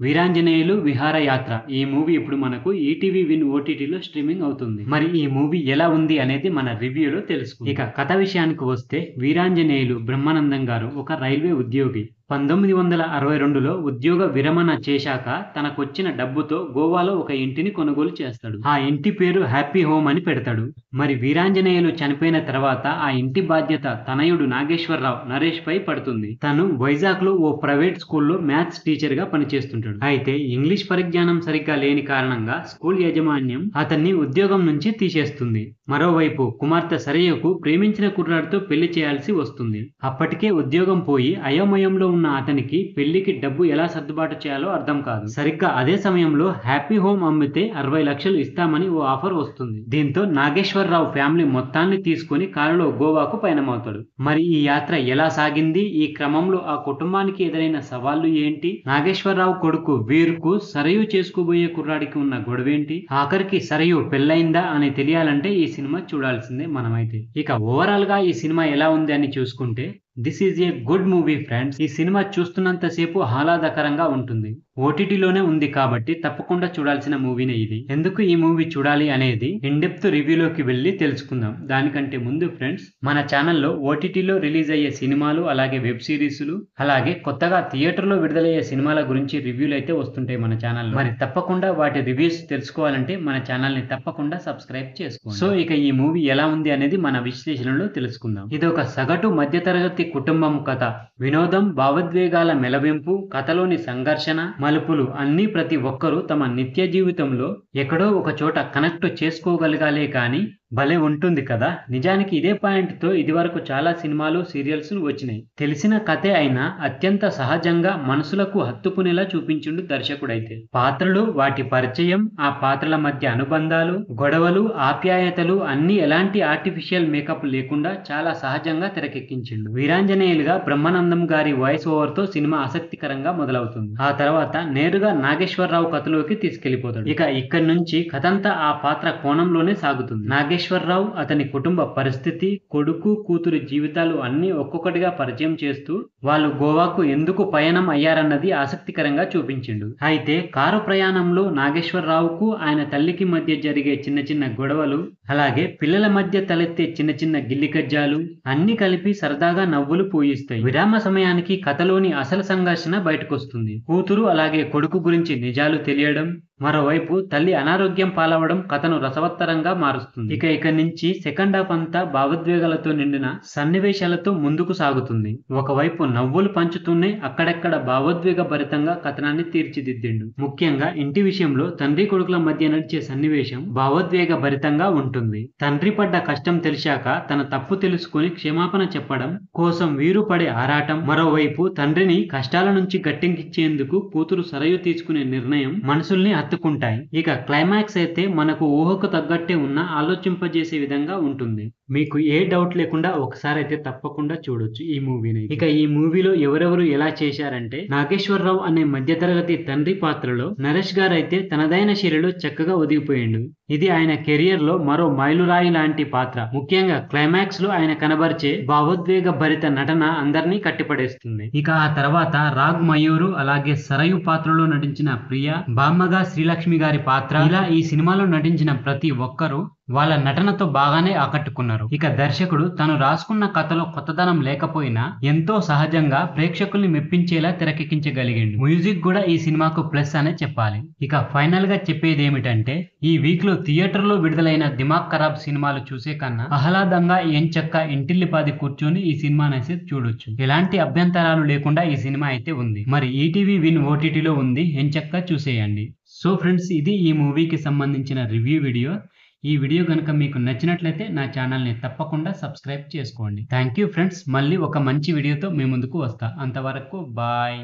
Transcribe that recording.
వీరాంజనేయులు విహారయాత్ర ఈ మూవీ ఇప్పుడు మనకు ఈటీవీ విన్ ఓటీటీలో స్ట్రీమింగ్ అవుతుంది. మరి ఈ మూవీ ఎలా ఉంది అనేది మన రివ్యూలో తెలుసుకుందాం. ఇక కథ విషయానికి వస్తే వీరాంజనేయులు బ్రహ్మానందం గారు ఒక రైల్వే ఉద్యోగి. 1962లో ఉద్యోగ విరమణ చేశాక తనకొచ్చిన డబ్బుతో గోవాలో ఒక ఇంటిని కొనుగోలు చేస్తాడు. ఆ ఇంటి పేరు హ్యాపీ హోమ్ అని పెడతాడు. మరి వీరాంజనేయులు చనిపోయిన తర్వాత ఆ ఇంటి బాధ్యత తనయుడు నాగేశ్వరరావు నరేష్ పై పడుతుంది. తను వైజాగ్ లో ఓ ప్రైవేట్ స్కూల్లో మ్యాథ్స్ టీచర్ గా పనిచేస్తుంటాడు. అయితే ఇంగ్లీష్ పరిజ్ఞానం సరిగ్గా లేని కారణంగా స్కూల్ యాజమాన్యం అతన్ని ఉద్యోగం నుంచి తీసేస్తుంది. మరోవైపు కుమార్తె సరయ్యకు ప్రేమించిన కుర్రాడితో పెళ్లి చేయాల్సి వస్తుంది. అప్పటికే ఉద్యోగం పోయి అయోమయంలో ఉన్న అతనికి పెళ్లికి డబ్బు ఎలా సర్దుబాటు చేయాలో అర్థం కాదు. సరిగ్గా అదే సమయంలో హ్యాపీ హోమ్ అమ్మితే 60 లక్షలు ఇస్తామని ఓ ఆఫర్ వస్తుంది. దీంతో నాగేశ్వరరావు ఫ్యామిలీ మొత్తాన్ని తీసుకుని కారులో గోవాకు పయనమవుతాడు. మరి ఈ యాత్ర ఎలా సాగింది, ఈ క్రమంలో ఆ కుటుంబానికి ఎదురైన సవాళ్లు ఏంటి, నాగేశ్వరరావు కొడుకు వీరుకు సరయు చేసుకోబోయే కుర్రాడికి ఉన్న గొడవేంటి, ఆఖరికి సరయు పెళ్ళైందా అని తెలియాలంటే ఈ సినిమా చూడాల్సిందే మనమైతే. ఇక ఓవరాల్ గా ఈ సినిమా ఎలా ఉంది అని చూసుకుంటే this is a good movie friends. ఈ సినిమా చూస్తున్నంతసేపు ఆహ్లాదకరంగా ఉంటుంది. ఓటీటీలోనే ఉంది కాబట్టి తప్పకుండా చూడాల్సిన మూవీనే ఇది. ఎందుకు ఈ మూవీ చూడాలి అనేది ఇన్ డెప్త్ రివ్యూలోకి వెళ్ళి తెలుసుకుందాం. దానికంటే ముందు ఫ్రెండ్స్, మన ఛానల్లో ఓటీటీలో రిలీజ్ అయ్యే సినిమాలు, అలాగే వెబ్ సిరీస్లు, అలాగే కొత్తగా థియేటర్లో విడుదలయ్యే సినిమాల గురించి రివ్యూలు అయితే వస్తుంటాయి మన ఛానల్లో. మరి తప్పకుండా వాటి రివ్యూస్ తెలుసుకోవాలంటే మన ఛానల్ని తప్పకుండా సబ్స్క్రైబ్ చేసుకోండి. సో ఇక ఈ మూవీ ఎలా ఉంది అనేది మన విశ్లేషణలో తెలుసుకుందాం. ఇది ఒక సగటు మధ్యతరగతి కుటుంబం కథ. వినోదం, భావోద్వేగాల మెలవింపు, కథలోని సంఘర్షణ, మలుపులు అన్నీ ప్రతి ఒక్కరూ తమ నిత్య జీవితంలో ఎక్కడో ఒక చోట కనెక్ట్ చేసుకోగలగాలే కానీ భలే ఉంటుంది కదా. నిజానికి ఇదే పాయింట్ తో ఇదివరకు చాలా సినిమాలు, సీరియల్స్ వచ్చినాయి. తెలిసిన కథే అయినా అత్యంత సహజంగా మనసులకు హత్తుకునేలా చూపించిండు దర్శకుడైతే. పాత్రలు, వాటి పరిచయం, ఆ పాత్రల మధ్య అనుబంధాలు, గొడవలు, ఆప్యాయతలు అన్ని ఎలాంటి ఆర్టిఫిషియల్ మేకప్ లేకుండా చాలా సహజంగా తెరకెక్కించిండు. వీరాంజనేయులుగా బ్రహ్మానందం గారి వాయిస్ ఓవర్ తో సినిమా ఆసక్తికరంగా మొదలవుతుంది. ఆ తర్వాత నేరుగా నాగేశ్వరరావు కథలోకి తీసుకెళ్లిపోతాడు. ఇక ఇక్కడి నుంచి కథంతా ఆ పాత్ర కోణంలోనే సాగుతుంది. నాగేశ్వరరావు, అతని కుటుంబ పరిస్థితి, కొడుకు కూతురు జీవితాలు అన్ని ఒక్కొక్కటిగా పరిచయం చేస్తూ వాళ్ళు గోవాకు ఎందుకు పయనం అయ్యారన్నది ఆసక్తికరంగా చూపించిండు. అయితే కారు ప్రయాణంలో నాగేశ్వరరావుకు ఆయన తల్లికి మధ్య జరిగే చిన్న చిన్న గొడవలు, అలాగే పిల్లల మధ్య తలెత్తే చిన్న చిన్న గిల్లికజ్జాలు అన్ని కలిపి సరదాగా నవ్వులు పూయిస్తాయి. విరామ సమయానికి కథలోని అసలు సంఘర్షణ బయటకొస్తుంది. కూతురు అలాగే కొడుకు గురించి నిజాలు తెలియడం, మరోవైపు తల్లి అనారోగ్యం పాలవడం కథను రసవత్తరంగా మారుస్తుంది. ఇక నుంచి సెకండ్ హాఫ్ అంతా భావోద్వేగాలతో నిండిన సన్నివేశాలతో ముందుకు సాగుతుంది. ఒకవైపు నవ్వులు పంచుతూనే అక్కడక్కడ భావోద్వేగ భరితంగా కథనాన్ని తీర్చిదిద్దిండు. ముఖ్యంగా ఇంటి విషయంలో తండ్రి కొడుకుల మధ్య నడిచే సన్నివేశం భావోద్వేగ భరితంగా ఉంటుంది. తండ్రి పడ్డ కష్టం తెలిసాక తన తప్పు తెలుసుకుని క్షమాపణ చెప్పడం కోసం వీరు పడే ఆరాటం, మరోవైపు తండ్రిని కష్టాల నుంచి గట్టెక్కించేందుకు కూతురు సరయు తీసుకునే నిర్ణయం మనసుల్ని హత్తుకుంటాయి. ఇక క్లైమాక్స్ అయితే మనకు ఊహకు తగ్గట్టే ఉన్న ఆలోచింపజేసే విధంగా ఉంటుంది. మీకు ఏ డౌట్ లేకుండా ఒకసారి అయితే తప్పకుండా చూడొచ్చు ఈ మూవీని. ఇక ఈ మూవీలో ఎవరెవరు ఎలా చేశారంటే, నాగేశ్వరరావు అనే మధ్యతరగతి తండ్రి పాత్రలో నరేష్ గారు అయితే తనదైన శైలిలో చక్కగా ఒదిగిపోయిండు. ఇది ఆయన కెరియర్ లో మరో మైలురాయి లాంటి పాత్ర. ముఖ్యంగా క్లైమాక్స్ లో ఆయన కనబరిచే భావోద్వేగ భరిత నటన అందరినీ కట్టిపడేస్తుంది. ఇక ఆ తర్వాత రాగ్ మయూరు అలాగే సరయు పాత్రలో నటించిన ప్రియ, బామ్మగా శ్రీలక్ష్మి గారి పాత్ర, ఇలా ఈ సినిమాలో నటించిన ప్రతి ఒక్కరూ వాళ్ళ నటనతో బాగానే ఆకట్టుకున్నారు. ఇక దర్శకుడు తను రాసుకున్న కథలో కొత్తదనం లేకపోయినా ఎంతో సహజంగా ప్రేక్షకుల్ని మెప్పించేలా తెరకెక్కించగలిగిండు. మ్యూజిక్ కూడా ఈ సినిమాకు ప్లస్ అనే చెప్పాలి. ఇక ఫైనల్ గా చెప్పేది ఏమిటంటే, ఈ వీక్ లో థియేటర్ లో విడుదలైన దిమాగ్ ఖరాబ్ సినిమాలు చూసే కన్నా ఆహ్లాదంగా ఎంచక్క ఇంటిల్లిపాది కూర్చొని ఈ సినిమాని అయితే చూడొచ్చు. ఎలాంటి అభ్యంతరాలు లేకుండా ఈ సినిమా అయితే ఉంది. మరి ఈటీవీ విన్ ఓటీటీలో ఉంది, ఎంచక్క చూసేయండి. సో ఫ్రెండ్స్, ఇది ఈ మూవీకి సంబంధించిన రివ్యూ వీడియో. ఈ వీడియో కనుక మీకు నచ్చినట్లయితే నా ఛానల్ని తప్పకుండా సబ్స్క్రైబ్ చేసుకోండి. Thank you friends. మళ్ళీ ఒక మంచి వీడియోతో మీ ముందుకు వస్తా. అంతవరకు బాయ్.